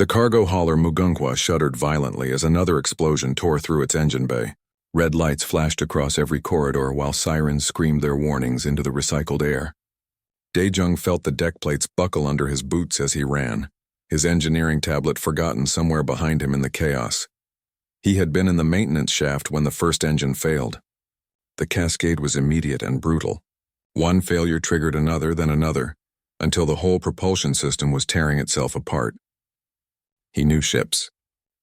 The cargo hauler Mugunkwa shuddered violently as another explosion tore through its engine bay. Red lights flashed across every corridor while sirens screamed their warnings into the recycled air. Daejung felt the deck plates buckle under his boots as he ran, his engineering tablet forgotten somewhere behind him in the chaos. He had been in the maintenance shaft when the first engine failed. The cascade was immediate and brutal. One failure triggered another, then another, until the whole propulsion system was tearing itself apart. He knew ships.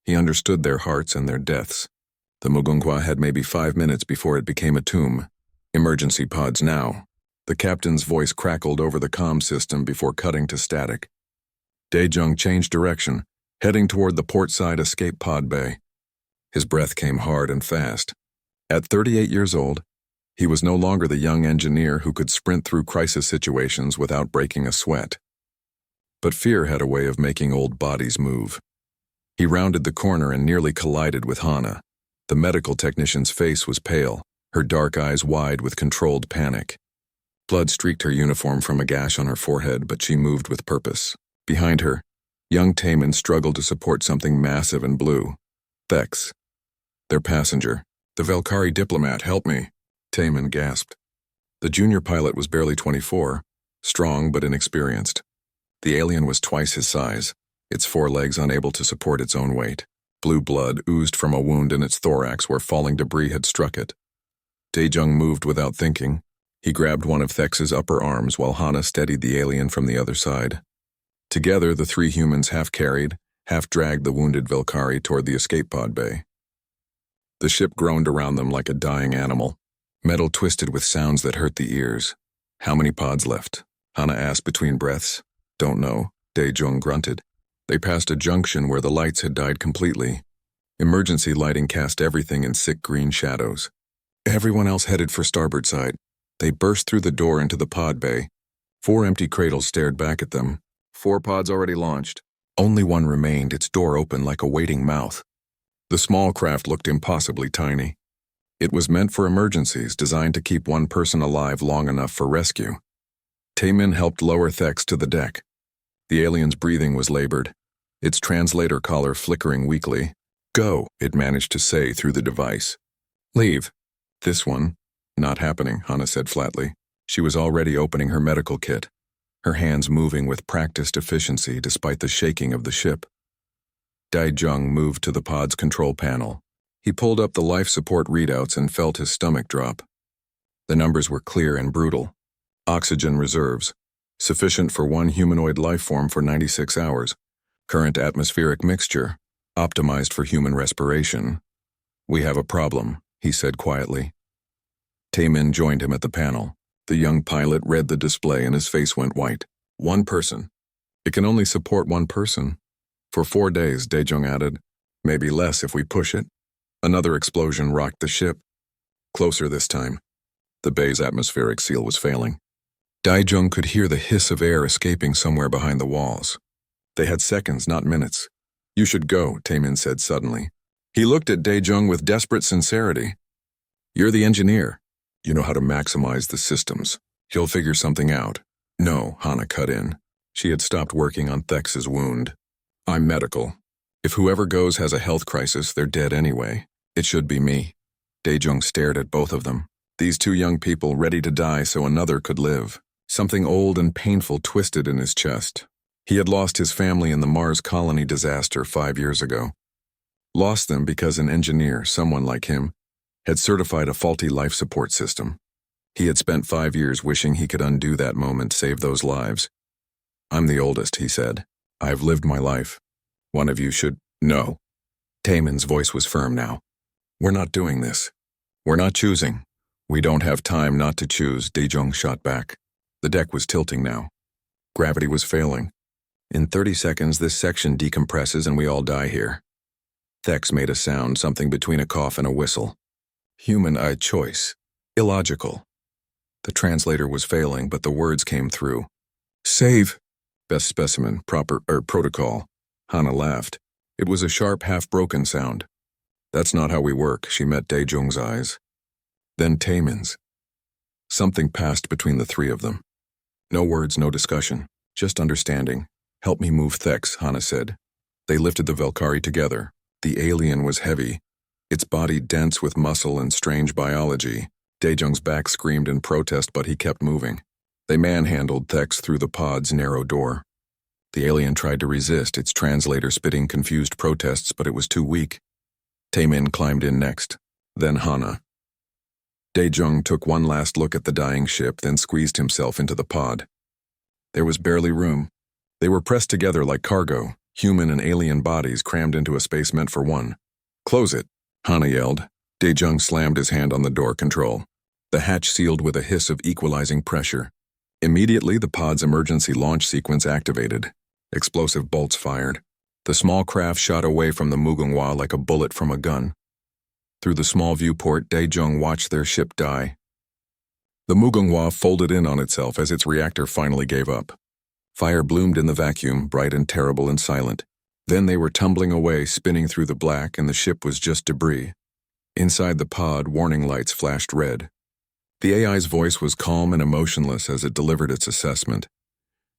He understood their hearts and their deaths. The Mugunkwa had maybe 5 minutes before it became a tomb. Emergency pods now. The captain's voice crackled over the comm system before cutting to static. Daejung changed direction, heading toward the port-side escape pod bay. His breath came hard and fast. At 38 years old, he was no longer the young engineer who could sprint through crisis situations without breaking a sweat. But fear had a way of making old bodies move. He rounded the corner and nearly collided with Hana. The medical technician's face was pale, her dark eyes wide with controlled panic. Blood streaked her uniform from a gash on her forehead, but she moved with purpose. Behind her, young Taemin struggled to support something massive and blue. Thex. Their passenger. The Velkari diplomat, help me. Taemin gasped. The junior pilot was barely 24, strong but inexperienced. The alien was twice his size, its forelegs unable to support its own weight. Blue blood oozed from a wound in its thorax where falling debris had struck it. Daejung moved without thinking. He grabbed one of Thex's upper arms while Hana steadied the alien from the other side. Together, the three humans half-carried, half-dragged the wounded Velkari toward the escape pod bay. The ship groaned around them like a dying animal. Metal twisted with sounds that hurt the ears. How many pods left? Hana asked between breaths. Don't know, Daejung grunted. They passed a junction where the lights had died completely. Emergency lighting cast everything in sick green shadows. Everyone else headed for starboard side. They burst through the door into the pod bay. 4 empty cradles stared back at them. 4 pods already launched. Only one remained, its door open like a waiting mouth. The small craft looked impossibly tiny. It was meant for emergencies, designed to keep one person alive long enough for rescue. Taemin helped lower Thex to the deck. The alien's breathing was labored, its translator collar flickering weakly. Go, it managed to say through the device. Leave. This one. Not happening, Hana said flatly. She was already opening her medical kit, her hands moving with practiced efficiency despite the shaking of the ship. Daejung moved to the pod's control panel. He pulled up the life support readouts and felt his stomach drop. The numbers were clear and brutal. Oxygen reserves. Sufficient for one humanoid life form for 96 hours. Current atmospheric mixture. Optimized for human respiration. We have a problem, he said quietly. Taemin joined him at the panel. The young pilot read the display and his face went white. 1 person. It can only support 1 person. For 4 days, Daejung added. Maybe less if we push it. Another explosion rocked the ship. Closer this time. The bay's atmospheric seal was failing. Daejung could hear the hiss of air escaping somewhere behind the walls. They had seconds, not minutes. You should go, Taemin said suddenly. He looked at Daejung with desperate sincerity. You're the engineer. You know how to maximize the systems. He'll figure something out. No, Hana cut in. She had stopped working on Thex's wound. I'm medical. If whoever goes has a health crisis, they're dead anyway. It should be me. Daejung stared at both of them. These 2 young people ready to die so another could live. Something old and painful twisted in his chest. He had lost his family in the Mars colony disaster 5 years ago. Lost them because an engineer, someone like him, had certified a faulty life support system. He had spent 5 years wishing he could undo that moment, save those lives. I'm the oldest, he said. I've lived my life. One of you should... No. Taemin's voice was firm now. We're not doing this. We're not choosing. We don't have time not to choose, Daejung shot back. The deck was tilting now. Gravity was failing. In 30 seconds, this section decompresses and we all die here. Thex made a sound, something between a cough and a whistle. Human-eyed choice. Illogical. The translator was failing, but the words came through. Save. Best specimen, protocol. Hana laughed. It was a sharp, half-broken sound. That's not how we work, she met Daejung's eyes. Then Taemin's. Something passed between the 3 of them. No words, no discussion, just understanding. Help me move Thex, Hana said. They lifted the Valkyrie together. The alien was heavy, its body dense with muscle and strange biology. Daejung's back screamed in protest, but he kept moving. They manhandled Thex through the pod's narrow door. The alien tried to resist, its translator spitting confused protests, but it was too weak. Taemin climbed in next, then Hana. Daejung took one last look at the dying ship, then squeezed himself into the pod. There was barely room. They were pressed together like cargo, human and alien bodies crammed into a space meant for one. "Close it," Hana yelled. Daejung slammed his hand on the door control. The hatch sealed with a hiss of equalizing pressure. Immediately, the pod's emergency launch sequence activated. Explosive bolts fired. The small craft shot away from the Mugunghwa like a bullet from a gun. Through the small viewport, Daejung watched their ship die. The Mugunghwa folded in on itself as its reactor finally gave up. Fire bloomed in the vacuum, bright and terrible and silent. Then they were tumbling away, spinning through the black, and the ship was just debris. Inside the pod, warning lights flashed red. The AI's voice was calm and emotionless as it delivered its assessment.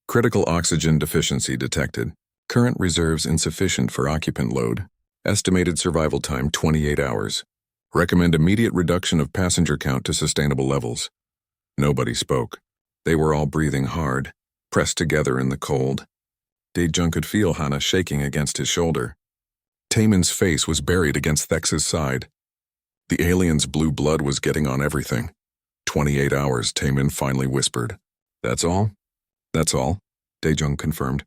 Critical oxygen deficiency detected. Current reserves insufficient for occupant load. Estimated survival time 28 hours. Recommend immediate reduction of passenger count to sustainable levels. Nobody spoke. They were all breathing hard, pressed together in the cold. Daejung could feel Hana shaking against his shoulder. Taemin's face was buried against Thex's side. The alien's blue blood was getting on everything. 28 hours, Taemin finally whispered. "That's all?" "That's all," Daejung confirmed.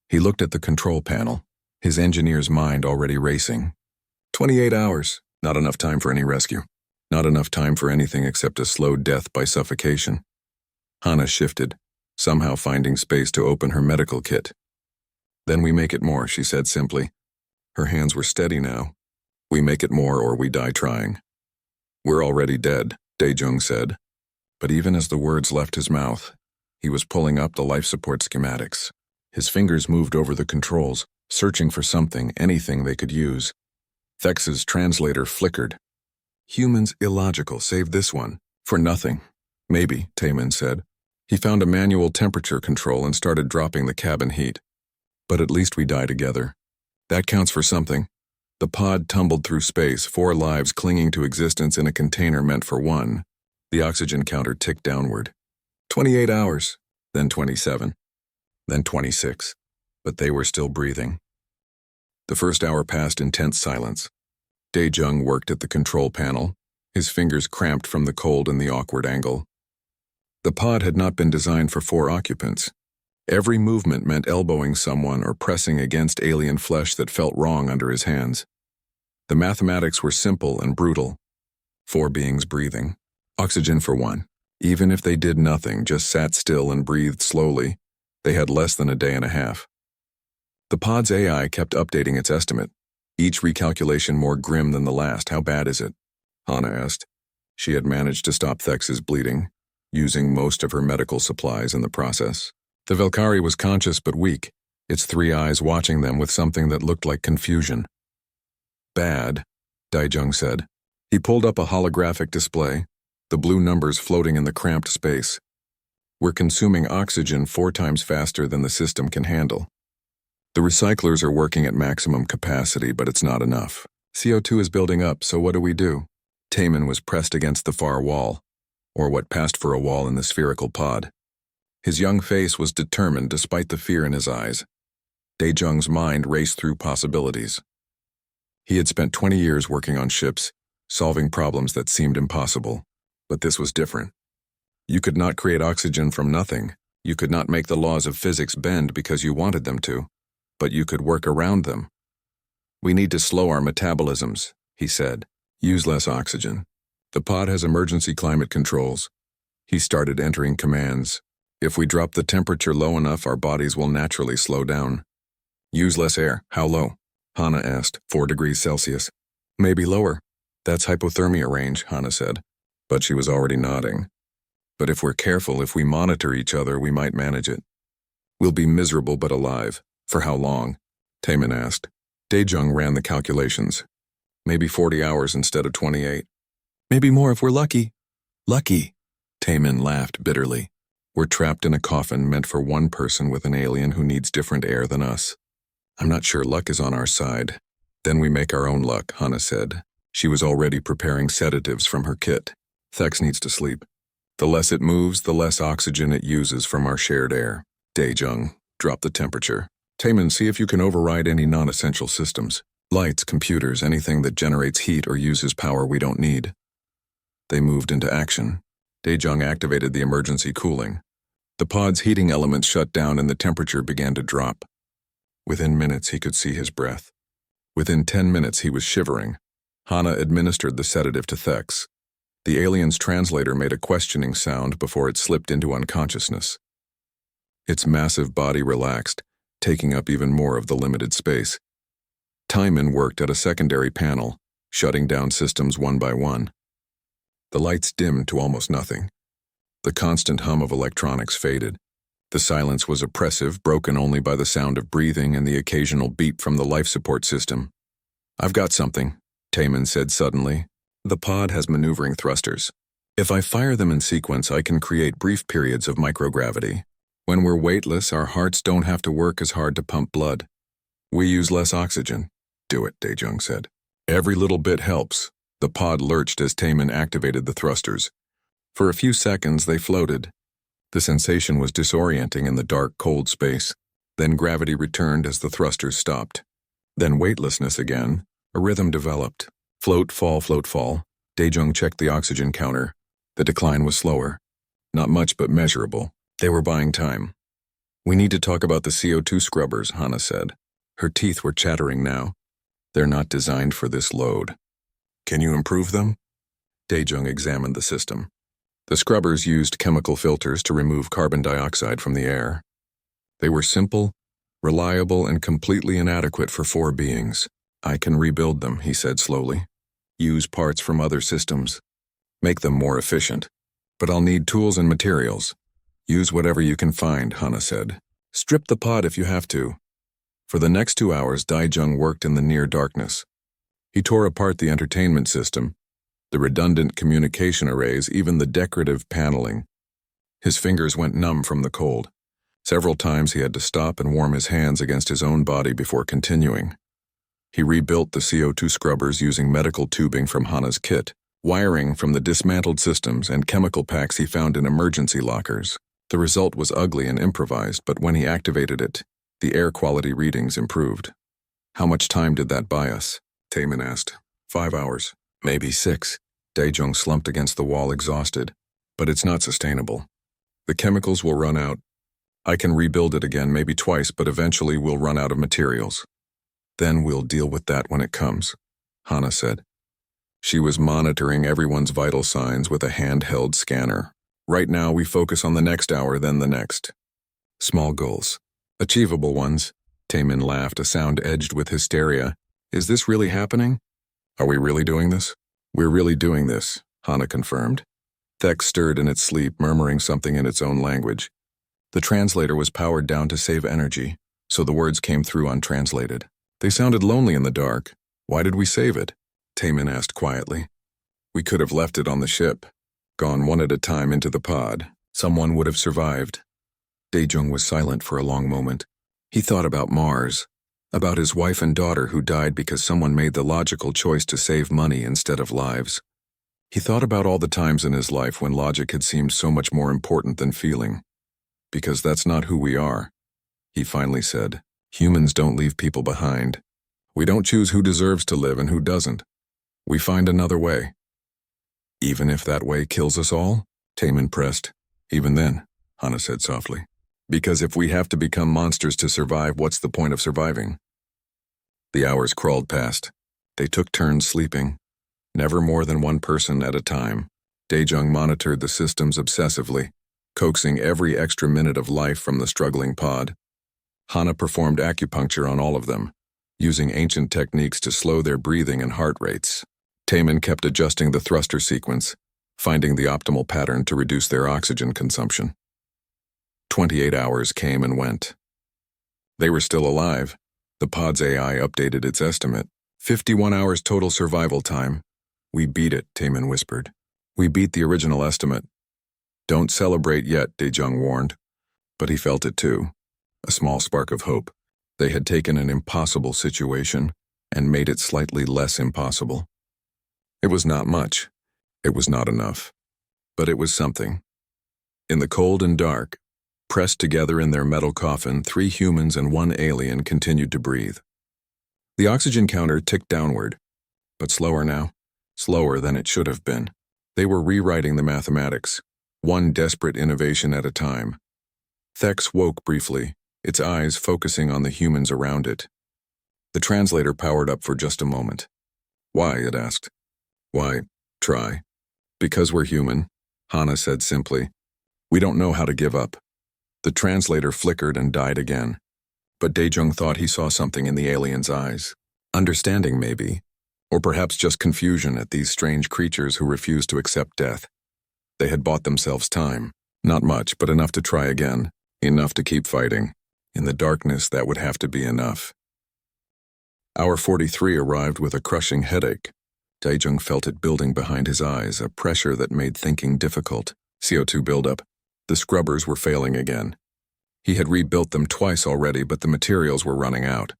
He looked at the control panel, his engineer's mind already racing. 28 hours, not enough time for any rescue. Not enough time for anything except a slow death by suffocation. Hana shifted, somehow finding space to open her medical kit. "Then we make it more," she said simply. Her hands were steady now. "We make it more or we die trying." "We're already dead," Daejung said. But even as the words left his mouth, he was pulling up the life support schematics. His fingers moved over the controls, searching for something, anything they could use. Thex's translator flickered. "Humans illogical, save this one. For nothing." "Maybe," Taemin said. He found a manual temperature control and started dropping the cabin heat. "But at least we die together. That counts for something." The pod tumbled through space, 4 lives clinging to existence in a container meant for one. The oxygen counter ticked downward. 28 hours, then 27, then 26. But they were still breathing. The first hour passed in tense silence. Daejung worked at the control panel, his fingers cramped from the cold and the awkward angle. The pod had not been designed for 4 occupants. Every movement meant elbowing someone or pressing against alien flesh that felt wrong under his hands. The mathematics were simple and brutal. 4 beings breathing. Oxygen for 1. Even if they did nothing, just sat still and breathed slowly, they had less than a day and a half. The pod's AI kept updating its estimate, each recalculation more grim than the last. "How bad is it?" Hana asked. She had managed to stop Thex's bleeding, using most of her medical supplies in the process. The Valkyrie was conscious but weak, its 3 eyes watching them with something that looked like confusion. "Bad," Daejung said. He pulled up a holographic display, the blue numbers floating in the cramped space. "We're consuming oxygen 4 times faster than the system can handle. The recyclers are working at maximum capacity, but it's not enough. CO2 is building up, so what do we do?" Taemin was pressed against the far wall, or what passed for a wall in the spherical pod. His young face was determined despite the fear in his eyes. Daejung's mind raced through possibilities. He had spent 20 years working on ships, solving problems that seemed impossible. But this was different. You could not create oxygen from nothing. You could not make the laws of physics bend because you wanted them to, but you could work around them. "We need to slow our metabolisms," he said. "Use less oxygen. The pod has emergency climate controls." He started entering commands. "If we drop the temperature low enough, our bodies will naturally slow down." "Use less air." "How low?" Hana asked. 4 degrees Celsius. "Maybe lower." "That's hypothermia range," Hana said. But she was already nodding. "But if we're careful, if we monitor each other, we might manage it." "We'll be miserable but alive." "For how long?" Taemin asked. Daejung ran the calculations. "Maybe 40 hours instead of 28. "Maybe more if we're lucky." "Lucky?" Taemin laughed bitterly. "We're trapped in a coffin meant for one person with an alien who needs different air than us." I'm not sure luck is on our side. Then we make our own luck, Hana said. She was already preparing sedatives from her kit. Thex needs to sleep. The less it moves, the less oxygen it uses from our shared air. Daejung, drop the temperature. Taemin, see if you can override any non-essential systems. Lights, computers, anything that generates heat or uses power we don't need. They moved into action. Daejung activated the emergency cooling. The pod's heating elements shut down and the temperature began to drop. Within minutes, he could see his breath. Within 10 minutes, he was shivering. Hana administered the sedative to Thex. The alien's translator made a questioning sound before it slipped into unconsciousness. Its massive body relaxed, taking up even more of the limited space. Timon worked at a secondary panel, shutting down systems one by one. The lights dimmed to almost nothing. The constant hum of electronics faded. The silence was oppressive, broken only by the sound of breathing and the occasional beep from the life support system. I've got something, Taemin said suddenly. The pod has maneuvering thrusters. If I fire them in sequence, I can create brief periods of microgravity. When we're weightless, our hearts don't have to work as hard to pump blood. We use less oxygen. Do it, Daejung said. Every little bit helps. The pod lurched as Taemin activated the thrusters. For a few seconds, they floated. The sensation was disorienting in the dark, cold space. Then gravity returned as the thrusters stopped. Then weightlessness again. A rhythm developed. Float, fall, float, fall. Daejung checked the oxygen counter. The decline was slower. Not much, but measurable. They were buying time. We need to talk about the CO2 scrubbers, Hana said. Her teeth were chattering now. They're not designed for this load. Can you improve them? Daejung examined the system. The scrubbers used chemical filters to remove carbon dioxide from the air. They were simple, reliable, and completely inadequate for 4 beings. I can rebuild them, he said slowly. Use parts from other systems. Make them more efficient. But I'll need tools and materials. Use whatever you can find, Hana said. Strip the pod if you have to. For the next 2 hours, Daejung worked in the near darkness. He tore apart the entertainment system, the redundant communication arrays, even the decorative paneling. His fingers went numb from the cold. Several times he had to stop and warm his hands against his own body before continuing. He rebuilt the CO2 scrubbers using medical tubing from Hana's kit, wiring from the dismantled systems, and chemical packs he found in emergency lockers. The result was ugly and improvised, but when he activated it, the air quality readings improved. How much time did that buy us? Taemin asked. 5 hours. Maybe 6. Daejung slumped against the wall, exhausted. But it's not sustainable. The chemicals will run out. I can rebuild it again, maybe twice, but eventually we'll run out of materials. Then we'll deal with that when it comes, Hana said. She was monitoring everyone's vital signs with a handheld scanner. Right now we focus on the next hour, then the next. Small goals. Achievable ones. Taemin laughed, a sound edged with hysteria. Is this really happening? Are we really doing this? We're really doing this, Hana confirmed. Thex stirred in its sleep, murmuring something in its own language. The translator was powered down to save energy, so the words came through untranslated. They sounded lonely in the dark. Why did we save it? Taemin asked quietly. We could have left it on the ship, gone one at a time into the pod. Someone would have survived. Daejung was silent for a long moment. He thought about Mars, about his wife and daughter who died because someone made the logical choice to save money instead of lives. He thought about all the times in his life when logic had seemed so much more important than feeling. Because that's not who we are, he finally said. Humans don't leave people behind. We don't choose who deserves to live and who doesn't. We find another way. Even if that way kills us all? Taemin pressed. Even then, Hana said softly. Because if we have to become monsters to survive, what's the point of surviving? The hours crawled past. They took turns sleeping. Never more than one person at a time. Daejung monitored the systems obsessively, coaxing every extra minute of life from the struggling pod. Hana performed acupuncture on all of them, using ancient techniques to slow their breathing and heart rates. Taemin kept adjusting the thruster sequence, finding the optimal pattern to reduce their oxygen consumption. 28 hours came and went. They were still alive. The pod's AI updated its estimate. 51 hours total survival time. We beat it, Taemin whispered. We beat the original estimate. Don't celebrate yet, Daejung warned. But he felt it too. A small spark of hope. They had taken an impossible situation and made it slightly less impossible. It was not much. It was not enough. But it was something. In the cold and dark, pressed together in their metal coffin, 3 humans and 1 alien continued to breathe. The oxygen counter ticked downward, but slower now, slower than it should have been. They were rewriting the mathematics, one desperate innovation at a time. Thex woke briefly, its eyes focusing on the humans around it. The translator powered up for just a moment. "Why?" it asked. "Why, try." "Because we're human," Hana said simply. "We don't know how to give up." The translator flickered and died again. But Daejung thought he saw something in the alien's eyes. Understanding, maybe. Or perhaps just confusion at these strange creatures who refused to accept death. They had bought themselves time. Not much, but enough to try again. Enough to keep fighting. In the darkness, that would have to be enough. Hour 43 arrived with a crushing headache. Daejung felt it building behind his eyes, a pressure that made thinking difficult. CO2 buildup. The scrubbers were failing again. He had rebuilt them twice already, but the materials were running out.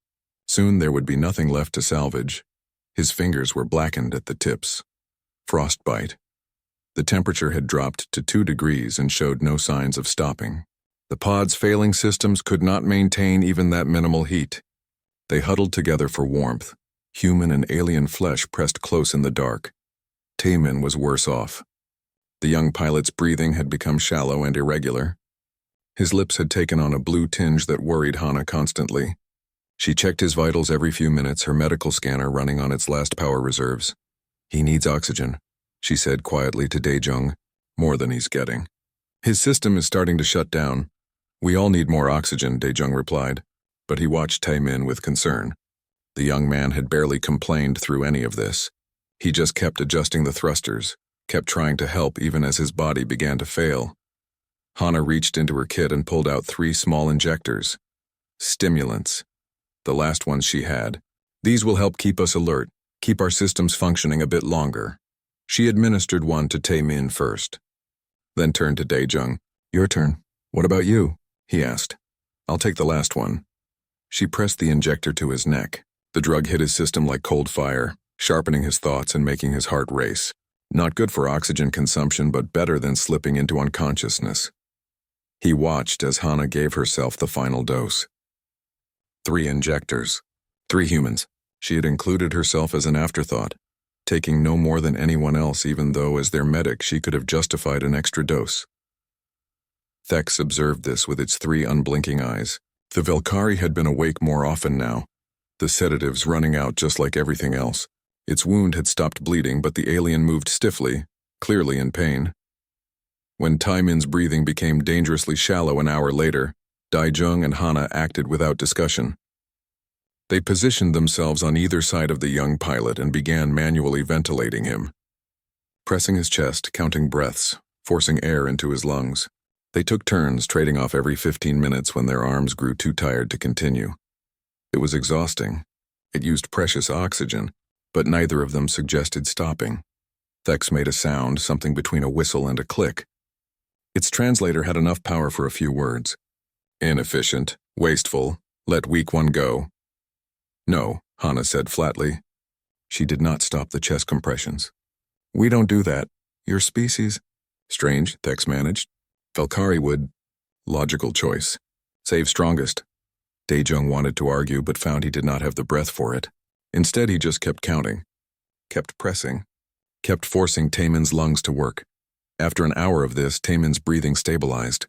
Soon there would be nothing left to salvage. His fingers were blackened at the tips. Frostbite. The temperature had dropped to 2 degrees and showed no signs of stopping. The pod's failing systems could not maintain even that minimal heat. They huddled together for warmth. Human and alien flesh pressed close in the dark. Taemin was worse off. The young pilot's breathing had become shallow and irregular. His lips had taken on a blue tinge that worried Hana constantly. She checked his vitals every few minutes, her medical scanner running on its last power reserves. "He needs oxygen," she said quietly to Daejung. "More than he's getting. His system is starting to shut down." "We all need more oxygen," Daejung replied, but he watched Taemin with concern. The young man had barely complained through any of this. He just kept adjusting the thrusters, kept trying to help even as his body began to fail. Hana reached into her kit and pulled out 3 small injectors. Stimulants. The last ones she had. "These will help keep us alert, keep our systems functioning a bit longer." She administered one to Taemin first, then turned to Daejung. "Your turn. What about you?" he asked. "I'll take the last one." She pressed the injector to his neck. The drug hit his system like cold fire, sharpening his thoughts and making his heart race. Not good for oxygen consumption, but better than slipping into unconsciousness. He watched as Hana gave herself the final dose. 3 injectors. 3 humans. She had included herself as an afterthought, taking no more than anyone else, even though as their medic she could have justified an extra dose. Thex observed this with its 3 unblinking eyes. The Valkyrie had been awake more often now, the sedatives running out just like everything else. Its wound had stopped bleeding, but the alien moved stiffly, clearly in pain. When Taemin's breathing became dangerously shallow an hour later, Daejung and Hana acted without discussion. They positioned themselves on either side of the young pilot and began manually ventilating him. Pressing his chest, counting breaths, forcing air into his lungs. They took turns, trading off every 15 minutes when their arms grew too tired to continue. It was exhausting. It used precious oxygen, but neither of them suggested stopping. Thex made a sound, something between a whistle and a click. Its translator had enough power for a few words. "Inefficient, wasteful, let weak one go." "No," Hana said flatly. She did not stop the chest compressions. "We don't do that. Your species." "Strange," Thex managed. "Valkyrie would." "Logical choice. Save strongest." Daejung wanted to argue but found he did not have the breath for it. Instead he just kept counting. Kept pressing. Kept forcing Taemin's lungs to work. After an hour of this, Taemin's breathing stabilized.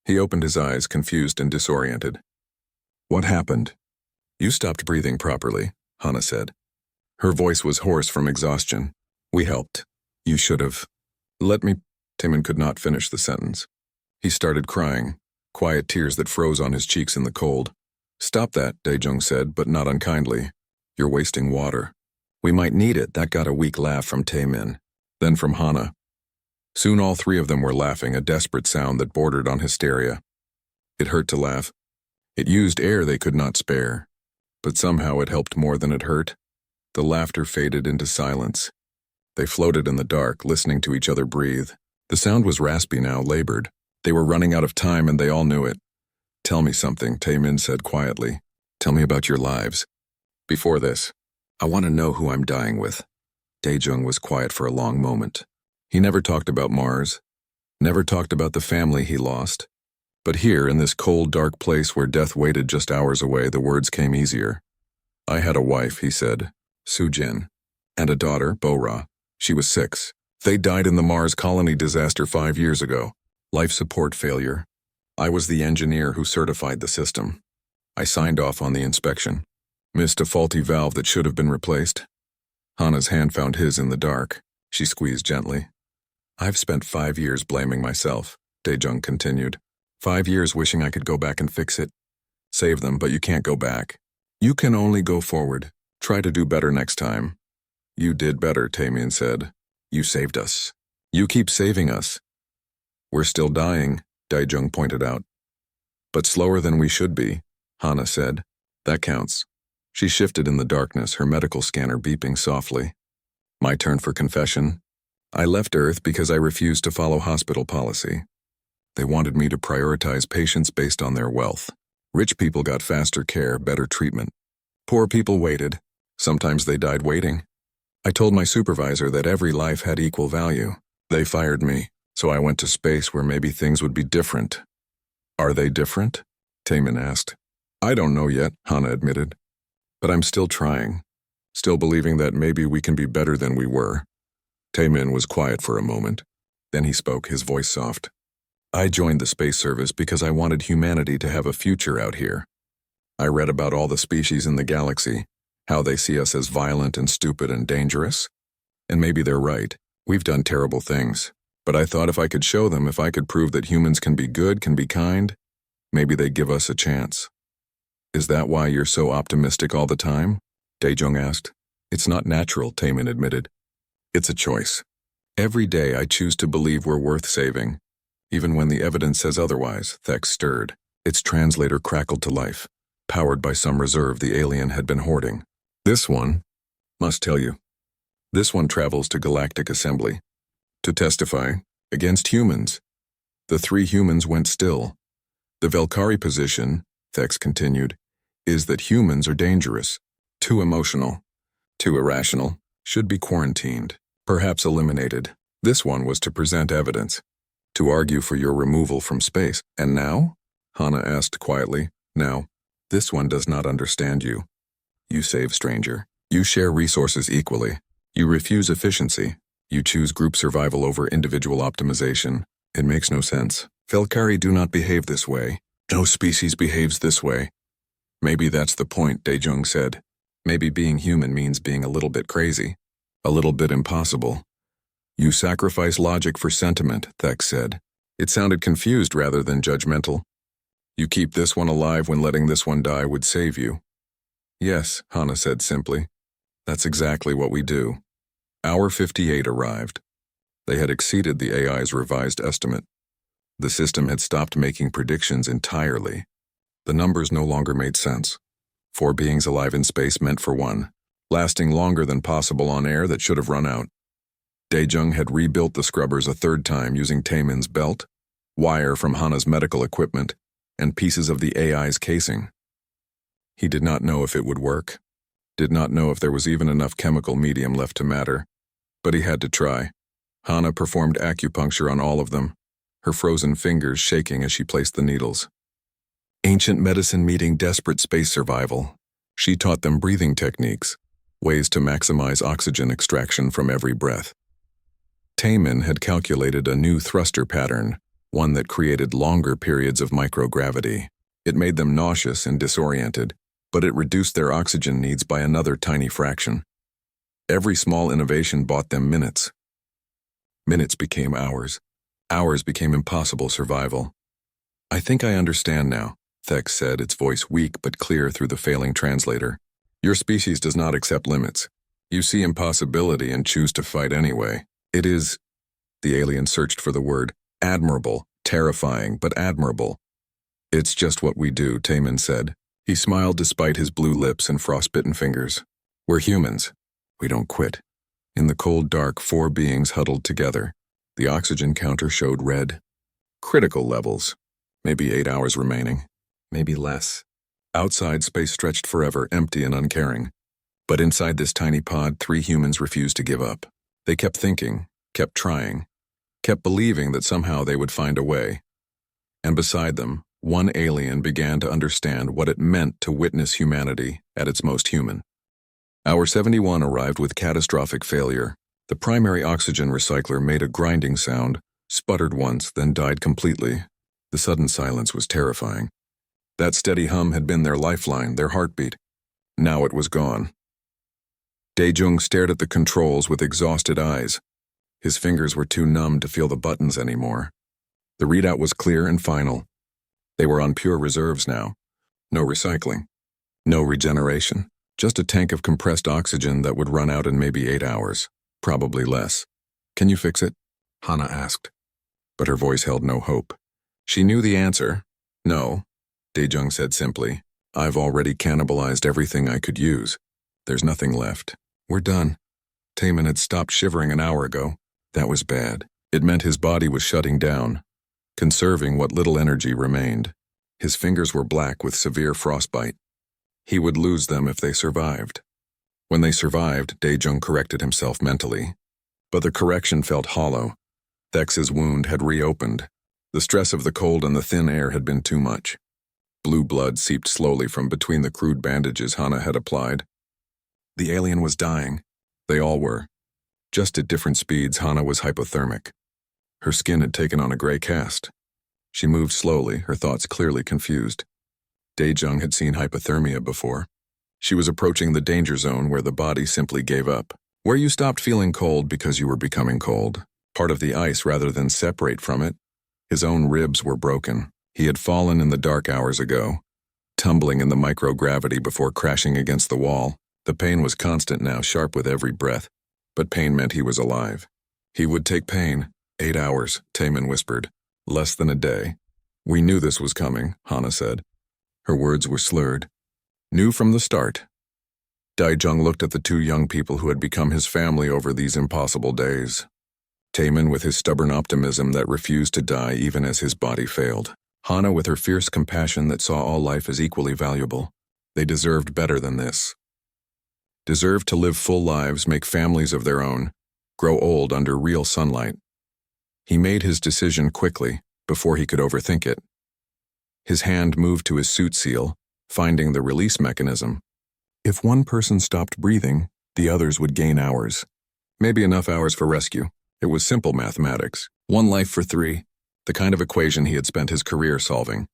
He opened his eyes, confused and disoriented. "What happened?" "You stopped breathing properly," Hana said. Her voice was hoarse from exhaustion. "We helped. You should have." "Let me—" Taemin could not finish the sentence. He started crying, quiet tears that froze on his cheeks in the cold. "Stop that," Daejung said, but not unkindly. "You're wasting water." "We might need it." That got a weak laugh from Taemin, then from Hana. Soon all 3 of them were laughing, a desperate sound that bordered on hysteria. It hurt to laugh. It used air they could not spare. But somehow it helped more than it hurt. The laughter faded into silence. They floated in the dark, listening to each other breathe. The sound was raspy now, labored. They were running out of time and they all knew it. "Tell me something," Taemin said quietly. Tell me about your lives. Before this, I want to know who I'm dying with. Daejung was quiet for a long moment. He never talked about Mars, never talked about the family he lost. But here, in this cold, dark place where death waited just hours away, the words came easier. I had a wife, he said, Sujin, and a daughter, Bora. She was 6. They died in the Mars colony disaster 5 years ago. Life support failure. I was the engineer who certified the system. I signed off on the inspection. Missed a faulty valve that should have been replaced. Hana's hand found his in the dark. She squeezed gently. I've spent 5 years blaming myself, Daejung continued. 5 years wishing I could go back and fix it. Save them, but you can't go back. You can only go forward. Try to do better next time. You did better, Taemin said. You saved us. You keep saving us. We're still dying, Daejung pointed out. But slower than we should be, Hana said. That counts. She shifted in the darkness, her medical scanner beeping softly. My turn for confession. I left Earth because I refused to follow hospital policy. They wanted me to prioritize patients based on their wealth. Rich people got faster care, better treatment. Poor people waited. Sometimes they died waiting. I told my supervisor that every life had equal value. They fired me, so I went to space where maybe things would be different. Are they different? Taemin asked. I don't know yet, Hana admitted. But I'm still trying, still believing that maybe we can be better than we were. Taemin was quiet for a moment. Then he spoke, his voice soft. I joined the space service because I wanted humanity to have a future out here. I read about all the species in the galaxy, how they see us as violent and stupid and dangerous. And maybe they're right. We've done terrible things. But I thought if I could show them, if I could prove that humans can be good, can be kind, maybe they'd give us a chance. Is that why you're so optimistic all the time? Daejung asked. It's not natural, Taemin admitted. It's a choice. Every day I choose to believe we're worth saving. Even when the evidence says otherwise, Thex stirred. Its translator crackled to life, powered by some reserve the alien had been hoarding. This one, must tell you, this one travels to Galactic Assembly to testify against humans. The 3 humans went still. The Velkari position, Thex continued, is that humans are dangerous, too emotional, too irrational, should be quarantined, perhaps eliminated. This one was to present evidence, to argue for your removal from space. And now? Hana asked quietly. Now, this one does not understand you. You save stranger. You share resources equally. You refuse efficiency. You choose group survival over individual optimization. It makes no sense. Velkari do not behave this way. No species behaves this way. Maybe that's the point, Daejung said. Maybe being human means being a little bit crazy, a little bit impossible. You sacrifice logic for sentiment, Thex said. It sounded confused rather than judgmental. You keep this one alive when letting this one die would save you. Yes, Hana said simply. That's exactly what we do. Hour 58 arrived. They had exceeded the AI's revised estimate. The system had stopped making predictions entirely. The numbers no longer made sense. 4 beings alive in space meant for 1, lasting longer than possible on air that should have run out. Daejung had rebuilt the scrubbers a 3rd time using Taemin's belt, wire from Hana's medical equipment, and pieces of the AI's casing. He did not know if it would work, did not know if there was even enough chemical medium left to matter, but he had to try. Hana performed acupuncture on all of them, her frozen fingers shaking as she placed the needles. Ancient medicine meeting desperate space survival. She taught them breathing techniques, ways to maximize oxygen extraction from every breath. Taemin had calculated a new thruster pattern, one that created longer periods of microgravity. It made them nauseous and disoriented, but it reduced their oxygen needs by another tiny fraction. Every small innovation bought them minutes. Minutes became hours. Hours became impossible survival. I think I understand now, Thex said, its voice weak but clear through the failing translator. Your species does not accept limits. You see impossibility and choose to fight anyway. It is, the alien searched for the word, admirable, terrifying, but admirable. It's just what we do, Taemin said. He smiled despite his blue lips and frostbitten fingers. We're humans. We don't quit. In the cold dark, 4 beings huddled together. The oxygen counter showed red. Critical levels. Maybe 8 hours remaining. Maybe less. Outside, space stretched forever, empty and uncaring. But inside this tiny pod, 3 humans refused to give up. They kept thinking, kept trying, kept believing that somehow they would find a way. And beside them, one alien began to understand what it meant to witness humanity at its most human. Hour 71 arrived with catastrophic failure. The primary oxygen recycler made a grinding sound, sputtered once, then died completely. The sudden silence was terrifying. That steady hum had been their lifeline, their heartbeat. Now it was gone. Dae-jung stared at the controls with exhausted eyes. His fingers were too numb to feel the buttons anymore. The readout was clear and final. They were on pure reserves now. No recycling. No regeneration. Just a tank of compressed oxygen that would run out in maybe 8 hours. Probably less. "Can you fix it?" Hana asked. But her voice held no hope. She knew the answer. "No," Dae-jung said simply. "I've already cannibalized everything I could use. There's nothing left. We're done." Taemin had stopped shivering an hour ago. That was bad. It meant his body was shutting down, conserving what little energy remained. His fingers were black with severe frostbite. He would lose them if they survived. When they survived, Dae-jung corrected himself mentally. But the correction felt hollow. Thex's wound had reopened. The stress of the cold and the thin air had been too much. Blue blood seeped slowly from between the crude bandages Hana had applied. The alien was dying. They all were. Just at different speeds, Hana was hypothermic. Her skin had taken on a gray cast. She moved slowly, her thoughts clearly confused. Dae-jung had seen hypothermia before. She was approaching the danger zone where the body simply gave up. Where you stopped feeling cold because you were becoming cold. Part of the ice rather than separate from it. His own ribs were broken. He had fallen in the dark hours ago, tumbling in the microgravity before crashing against the wall. The pain was constant now, sharp with every breath. But pain meant he was alive. He would take pain. 8 hours, Taemin whispered. Less than a day. "We knew this was coming," Hana said. Her words were slurred. Knew from the start. Dae-jung looked at the 2 young people who had become his family over these impossible days. Taemin with his stubborn optimism that refused to die even as his body failed. Hana with her fierce compassion that saw all life as equally valuable. They deserved better than this. Deserved to live full lives, make families of their own, grow old under real sunlight. He made his decision quickly, before he could overthink it. His hand moved to his suit seal, finding the release mechanism. If one person stopped breathing, the others would gain hours. Maybe enough hours for rescue. It was simple mathematics. 1 life for 3, the kind of equation he had spent his career solving.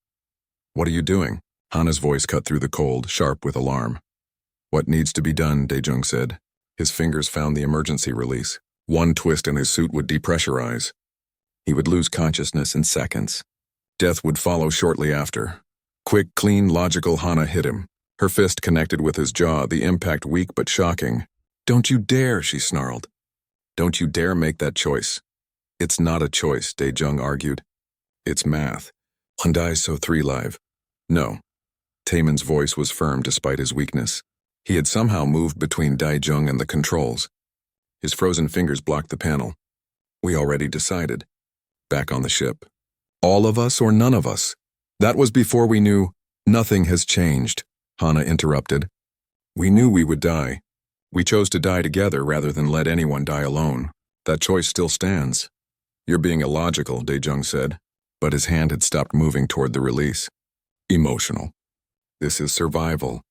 "What are you doing?" Hana's voice cut through the cold, sharp with alarm. "What needs to be done," Dae-jung said. His fingers found the emergency release. 1 twist and his suit would depressurize. He would lose consciousness in seconds. Death would follow shortly after. Quick, clean, logical, Hana hit him. Her fist connected with his jaw, the impact weak but shocking. "Don't you dare," she snarled. "Don't you dare make that choice." "It's not a choice," Dae-jung argued. "It's math. 1 dies, so 3 live." "No." Taemin's voice was firm despite his weakness. He had somehow moved between Dae-jung and the controls. His frozen fingers blocked the panel. "We already decided. Back on the ship. All of us or none of us. That was before we knew." "Nothing has changed," Hana interrupted. "We knew we would die. We chose to die together rather than let anyone die alone. That choice still stands." "You're being illogical," Dae-jung said, but his hand had stopped moving toward the release. "Emotional. This is survival.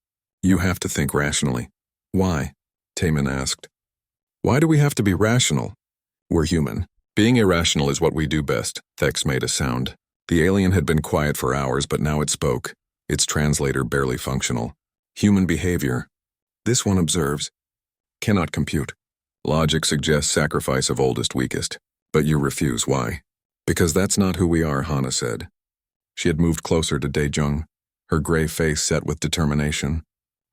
You have to think rationally." "Why?" Taemin asked. "Why do we have to be rational? We're human. Being irrational is what we do best." Thex made a sound. The alien had been quiet for hours, but now it spoke, its translator barely functional. "Human behavior. This one observes. Cannot compute. Logic suggests sacrifice of oldest weakest. But you refuse. Why?" "Because that's not who we are," Hana said. She had moved closer to Dae-jung, her gray face set with determination.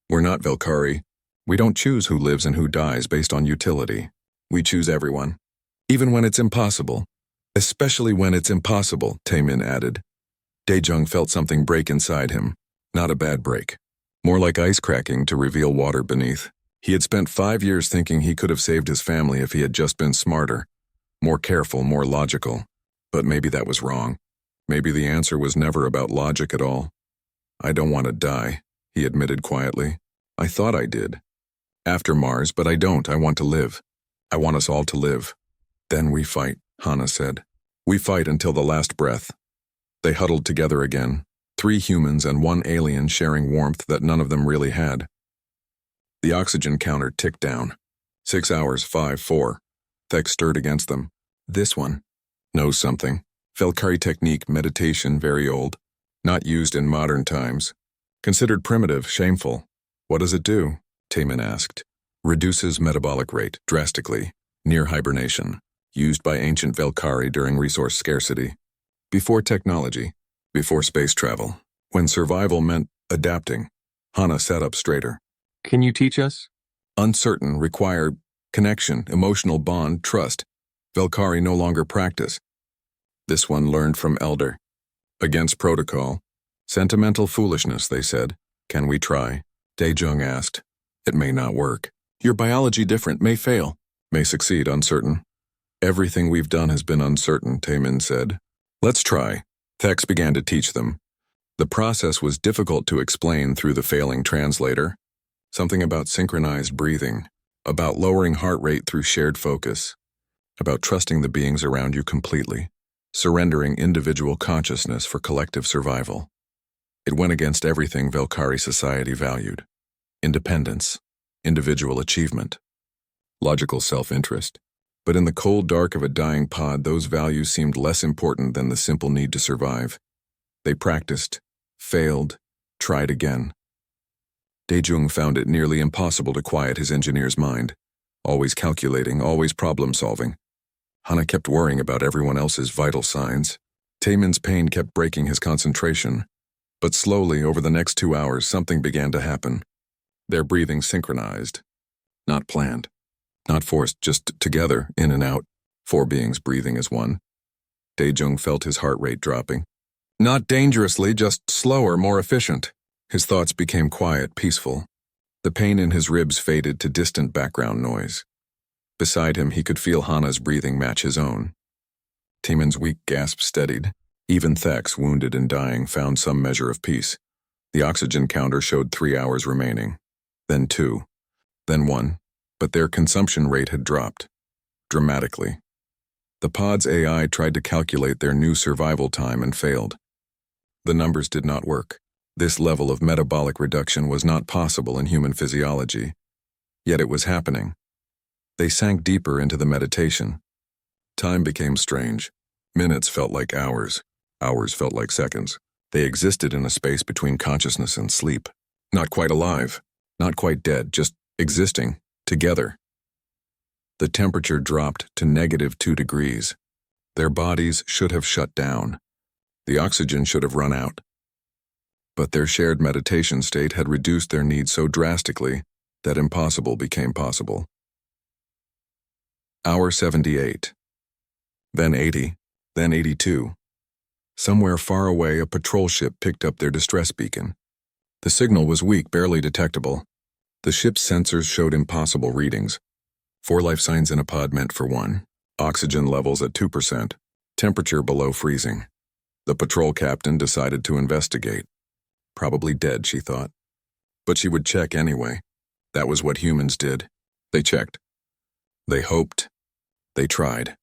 "We're not Velkari. We don't choose who lives and who dies based on utility. We choose everyone. Even when it's impossible. Especially when it's impossible," Taemin added. Dae-jung felt something break inside him. Not a bad break. More like ice cracking to reveal water beneath. He had spent 5 years thinking he could have saved his family if he had just been smarter. More careful, more logical. But maybe that was wrong. Maybe the answer was never about logic at all. "I don't want to die," he admitted quietly. I thought I did. After Mars, but I don't. I want to live. I want us all to live. Then we fight, Hana said. We fight until the last breath. They huddled together again, 3 humans and 1 alien sharing warmth that none of them really had. The oxygen counter ticked down. 6 hours, 5, 4. Thex stirred against them. This one knows something. Velkari technique, meditation, very old. Not used in modern times. Considered primitive, shameful. What does it do? Taman asked. Reduces metabolic rate, drastically, near hibernation. Used by ancient Velkari during resource scarcity. Before technology, before space travel, when survival meant adapting. Hana sat up straighter. Can you teach us? Uncertain, require connection, emotional bond, trust. Velkari no longer practice. This one learned from elder. Against protocol. Sentimental foolishness, they said. Can we try? Daejung asked. It may not work. Your biology different, may fail. May succeed, uncertain. Everything we've done has been uncertain, Taemin said. Let's try. Thex began to teach them. The process was difficult to explain through the failing translator. Something about synchronized breathing, about lowering heart rate through shared focus, about trusting the beings around you completely, surrendering individual consciousness for collective survival. It went against everything Velkari society valued. Independence, individual achievement, logical self-interest. But in the cold dark of a dying pod, those values seemed less important than the simple need to survive. They practiced, failed, tried again. Daejung found it nearly impossible to quiet his engineer's mind, always calculating, always problem-solving. Hana kept worrying about everyone else's vital signs. Taemin's pain kept breaking his concentration. But slowly, over the next 2 hours, something began to happen. Their breathing synchronized. Not planned. Not forced, just together, in and out. 4 beings breathing as one. Daejung felt his heart rate dropping. Not dangerously, just slower, more efficient. His thoughts became quiet, peaceful. The pain in his ribs faded to distant background noise. Beside him, he could feel Hana's breathing match his own. Taemin's weak gasp steadied. Even Thex, wounded and dying, found some measure of peace. The oxygen counter showed 3 hours remaining. Then 2. Then 1. But their consumption rate had dropped. Dramatically. The pod's AI tried to calculate their new survival time and failed. The numbers did not work. This level of metabolic reduction was not possible in human physiology. Yet it was happening. They sank deeper into the meditation. Time became strange. Minutes felt like hours. Hours felt like seconds. They existed in a space between consciousness and sleep. Not quite alive. Not quite dead, just existing. Together. The temperature dropped to -2 degrees. Their bodies should have shut down. The oxygen should have run out. But their shared meditation state had reduced their needs so drastically that impossible became possible. Hour 78. Then 80. Then 82. Somewhere far away, a patrol ship picked up their distress beacon. The signal was weak, barely detectable. The ship's sensors showed impossible readings. 4 life signs in a pod meant for 1. Oxygen levels at 2%. Temperature below freezing. The patrol captain decided to investigate. Probably dead, she thought. But she would check anyway. That was what humans did. They checked. They hoped. They tried.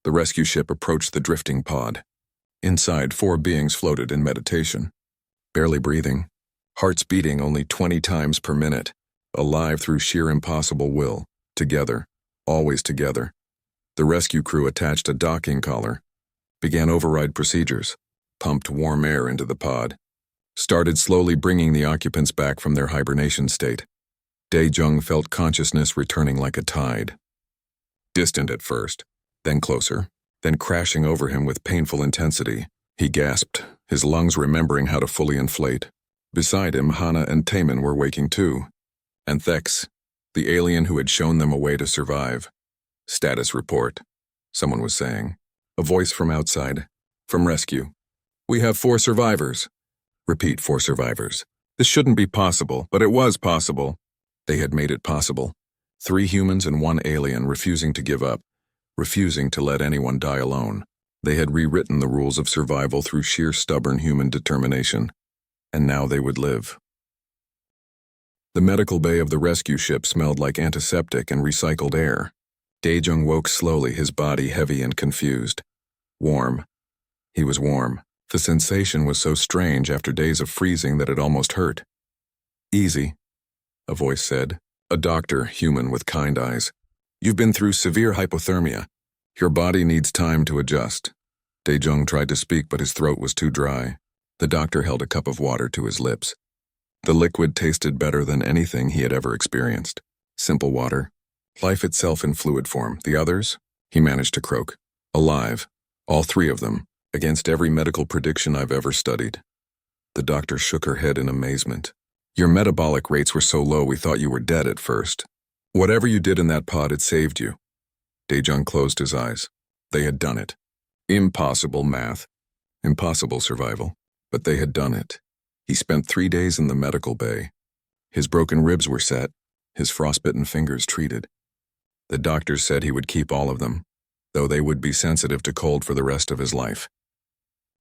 The rescue ship approached the drifting pod. Inside, 4 beings floated in meditation. Barely breathing. Hearts beating only 20 times per minute. Alive through sheer impossible will. Together. Always together. The rescue crew attached a docking collar. Began override procedures. Pumped warm air into the pod. Started slowly bringing the occupants back from their hibernation state. Daejung felt consciousness returning like a tide. Distant at first, then closer, then crashing over him with painful intensity. He gasped, his lungs remembering how to fully inflate. Beside him, Hana and Taemin were waking too. And Thex, the alien who had shown them a way to survive. Status report, someone was saying. A voice from outside, from rescue. We have 4 survivors. Repeat, 4 survivors. This shouldn't be possible, but it was possible. They had made it possible. 3 humans and 1 alien refusing to give up, refusing to let anyone die alone. They had rewritten the rules of survival through sheer stubborn human determination. And now they would live. The medical bay of the rescue ship smelled like antiseptic and recycled air. Dae-jung woke slowly, his body heavy and confused. Warm. He was warm. The sensation was so strange after days of freezing that it almost hurt. "Easy," a voice said. A doctor, human with kind eyes. "You've been through severe hypothermia. Your body needs time to adjust." Dae-jung tried to speak, but his throat was too dry. The doctor held a cup of water to his lips. The liquid tasted better than anything he had ever experienced. Simple water. Life itself in fluid form. The others? He managed to croak. Alive. All three of them. Against every medical prediction I've ever studied. The doctor shook her head in amazement. "Your metabolic rates were so low we thought you were dead at first. Whatever you did in that pod, it saved you." Dae-jung closed his eyes. They had done it. Impossible math. Impossible survival. But they had done it. He spent 3 days in the medical bay. His broken ribs were set, his frostbitten fingers treated. The doctors said he would keep all of them, though they would be sensitive to cold for the rest of his life.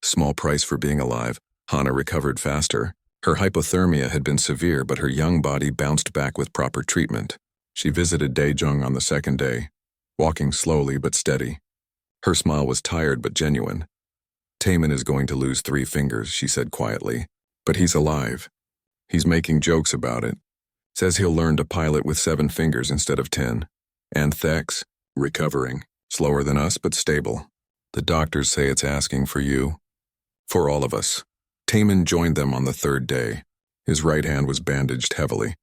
Small price for being alive. Hana recovered faster. Her hypothermia had been severe, but her young body bounced back with proper treatment. She visited Dae-jung on the second day, walking slowly but steady. Her smile was tired but genuine. "Taemin is going to lose 3 fingers," she said quietly. "But he's alive. He's making jokes about it. Says he'll learn to pilot with 7 fingers instead of 10. And Thex, recovering. Slower than us, but stable. The doctors say it's asking for you. For all of us." Taemin joined them on the 3rd day. His right hand was bandaged heavily.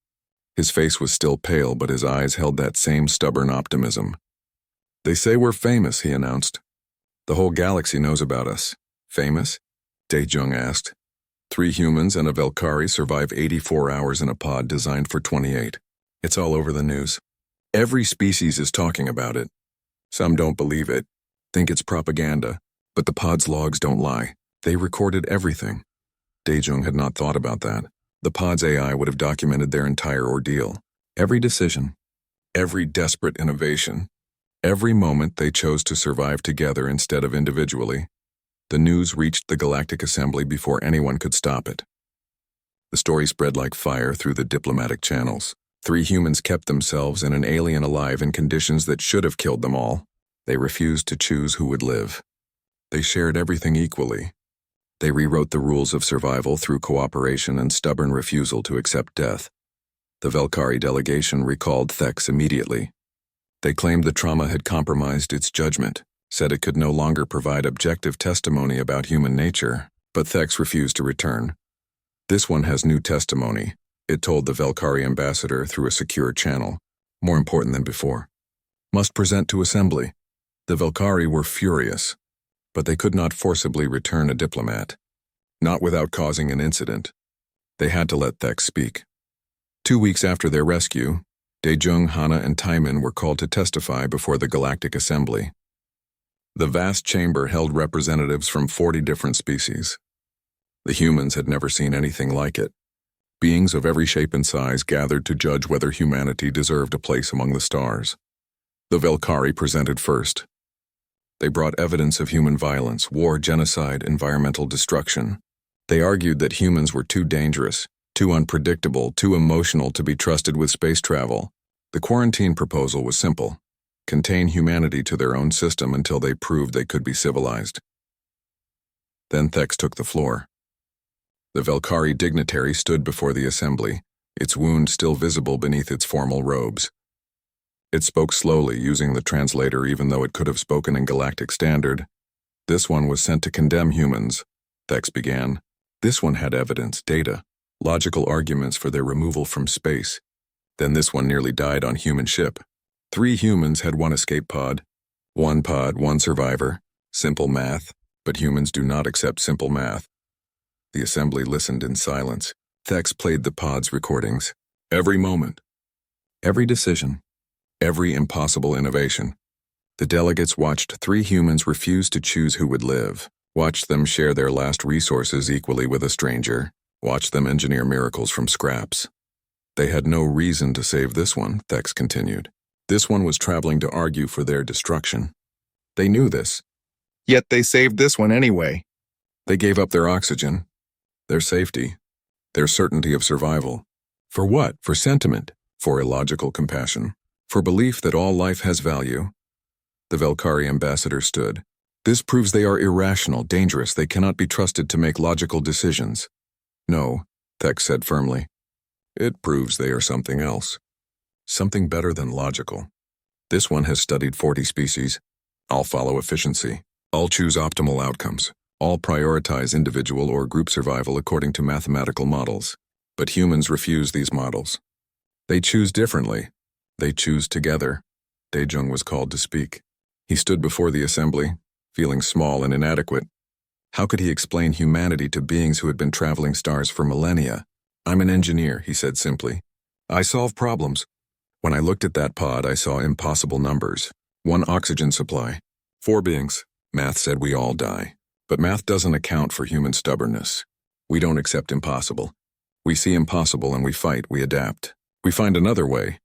His face was still pale, but his eyes held that same stubborn optimism. "They say we're famous," he announced. "The whole galaxy knows about us." "Famous?" Dae-jung asked. 3 humans and a Velkari survive 84 hours in a pod designed for 28. It's all over the news. Every species is talking about it. Some don't believe it, think it's propaganda, but the pod's logs don't lie. They recorded everything. Dae-jung had not thought about that. The pod's AI would have documented their entire ordeal. Every decision, every desperate innovation, every moment they chose to survive together instead of individually. The news reached the Galactic Assembly before anyone could stop it. The story spread like fire through the diplomatic channels. 3 humans kept themselves and an alien alive in conditions that should have killed them all. They refused to choose who would live. They shared everything equally. They rewrote the rules of survival through cooperation and stubborn refusal to accept death. The Velkari delegation recalled Thex immediately. They claimed the trauma had compromised its judgment, said it could no longer provide objective testimony about human nature, but Thex refused to return. "This one has new testimony," it told the Velkari ambassador through a secure channel, more important than before. "Must present to assembly." The Velkari were furious, but they could not forcibly return a diplomat. Not without causing an incident. They had to let Thex speak. 2 weeks after their rescue, Dae-jung, Hana, and Taemin were called to testify before the Galactic Assembly. The vast chamber held representatives from 40 different species. The humans had never seen anything like it. Beings of every shape and size gathered to judge whether humanity deserved a place among the stars. The Velkari presented first. They brought evidence of human violence, war, genocide, environmental destruction. They argued that humans were too dangerous, too unpredictable, too emotional to be trusted with space travel. The quarantine proposal was simple: contain humanity to their own system until they proved they could be civilized. Then Thex took the floor. The Velkari dignitary stood before the assembly, its wound still visible beneath its formal robes. It spoke slowly, using the translator even though it could have spoken in galactic standard. "This one was sent to condemn humans," Thex began. "This one had evidence, data, logical arguments for their removal from space. Then this one nearly died on human ship. 3 humans had 1 escape pod. 1 pod, 1 survivor. Simple math, but humans do not accept simple math." The assembly listened in silence. Thex played the pod's recordings. Every moment. Every decision. Every impossible innovation. The delegates watched 3 humans refuse to choose who would live, watched them share their last resources equally with a stranger, watched them engineer miracles from scraps. "They had no reason to save this one," Thex continued. "This one was traveling to argue for their destruction. They knew this. Yet they saved this one anyway. They gave up their oxygen, their safety, their certainty of survival. For what? For sentiment, for illogical compassion, for belief that all life has value. The Velkari ambassador stood. This proves they are irrational, dangerous, they cannot be trusted to make logical decisions. No, Thex said firmly. It proves they are something else. Something better than logical. This one has studied 40 species. I'll follow efficiency. I'll choose optimal outcomes. I'll prioritize individual or group survival according to mathematical models. But humans refuse these models. They choose differently. They choose together. Daejung was called to speak. He stood before the assembly, feeling small and inadequate. How could he explain humanity to beings who had been traveling stars for millennia? I'm an engineer, he said simply. I solve problems. When I looked at that pod, I saw impossible numbers. 1 oxygen supply. 4 beings. Math said we all die. But math doesn't account for human stubbornness. We don't accept impossible. We see impossible and we fight, we adapt. We find another way.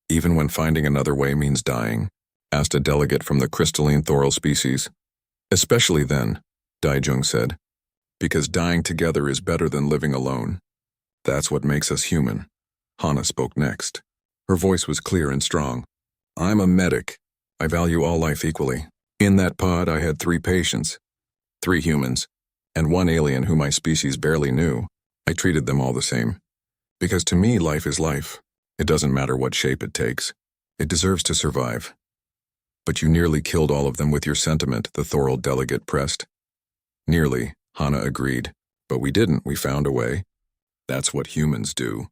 Even when finding another way means dying, asked a delegate from the crystalline thoral species. Especially then, Daejung said, because dying together is better than living alone. That's what makes us human. Hana spoke next. Her voice was clear and strong. I'm a medic. I value all life equally. In that pod, I had 3 patients, 3 humans, and 1 alien whom my species barely knew. I treated them all the same. Because to me, life is life. It doesn't matter what shape it takes. It deserves to survive. But you nearly killed all of them with your sentiment, the thoral delegate pressed. Nearly, Hana agreed. But we didn't, we found a way. That's what humans do.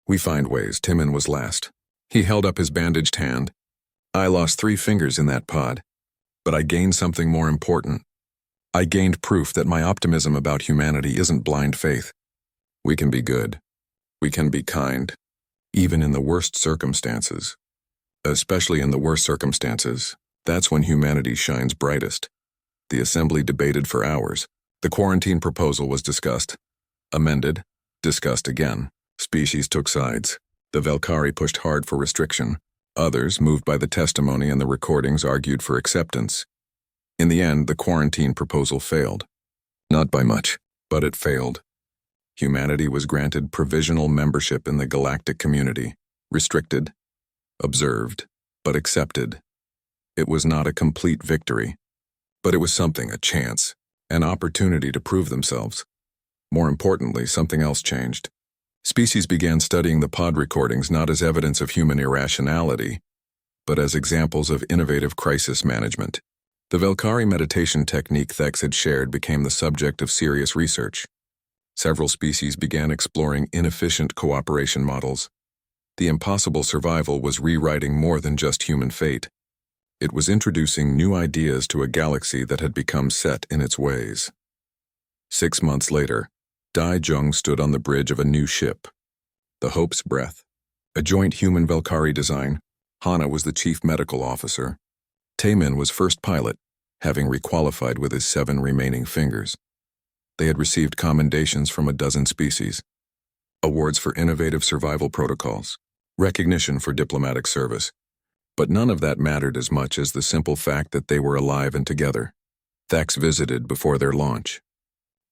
We find ways. Timon was last. He held up his bandaged hand. I lost 3 fingers in that pod. But I gained something more important. I gained proof that my optimism about humanity isn't blind faith. We can be good. We can be kind. Even in the worst circumstances. Especially in the worst circumstances, that's when humanity shines brightest. The assembly debated for hours. The quarantine proposal was discussed. Amended. Discussed again. Species took sides. The Velkari pushed hard for restriction. Others, moved by the testimony and the recordings, argued for acceptance. In the end, the quarantine proposal failed. Not by much, but it failed. Humanity was granted provisional membership in the galactic community, restricted, observed, but accepted. It was not a complete victory, but it was something, a chance, an opportunity to prove themselves. More importantly, something else changed. Species began studying the pod recordings not as evidence of human irrationality, but as examples of innovative crisis management. The Velkari meditation technique Thex had shared became the subject of serious research. Several species began exploring inefficient cooperation models. The impossible survival was rewriting more than just human fate. It was introducing new ideas to a galaxy that had become set in its ways. 6 months later, Daejung stood on the bridge of a new ship, the Hope's Breath, a joint human Velkari design. Hana was the chief medical officer. Taemin was first pilot, having requalified with his 7 remaining fingers. They had received commendations from a dozen species, awards for innovative survival protocols, recognition for diplomatic service. But none of that mattered as much as the simple fact that they were alive and together. Thax visited before their launch.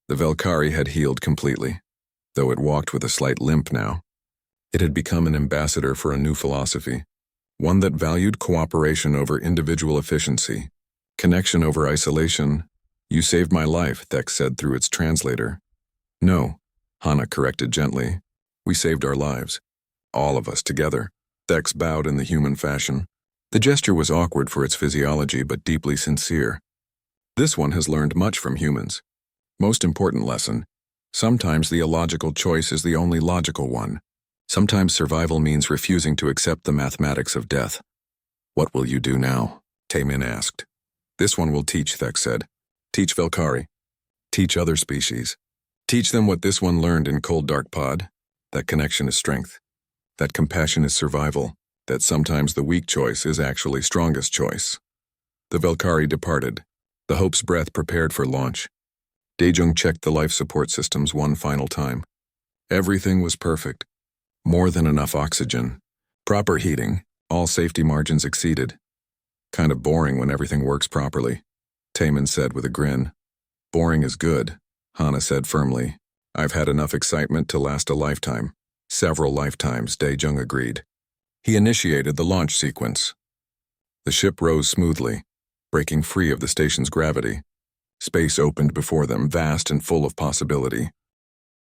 The Velkari had healed completely, though it walked with a slight limp now. It had become an ambassador for a new philosophy, one that valued cooperation over individual efficiency, connection over isolation. You saved my life, Thex said through its translator. No, Hana corrected gently. We saved our lives. All of us together. Thex bowed in the human fashion. The gesture was awkward for its physiology but deeply sincere. This one has learned much from humans. Most important lesson. Sometimes the illogical choice is the only logical one. Sometimes survival means refusing to accept the mathematics of death. What will you do now? Taemin asked. This one will teach, Thex said. Teach Velkari. Teach other species. Teach them what this one learned in Cold Dark Pod. That connection is strength. That compassion is survival. That sometimes the weak choice is actually strongest choice. The Velkari departed. The Hope's Breath prepared for launch. Daejung checked the life support systems one final time. Everything was perfect. More than enough oxygen. Proper heating. All safety margins exceeded. Kind of boring when everything works properly, Taemin said with a grin. Boring is good, Hana said firmly. I've had enough excitement to last a lifetime. Several lifetimes, Dae-jung agreed. He initiated the launch sequence. The ship rose smoothly, breaking free of the station's gravity. Space opened before them, vast and full of possibility.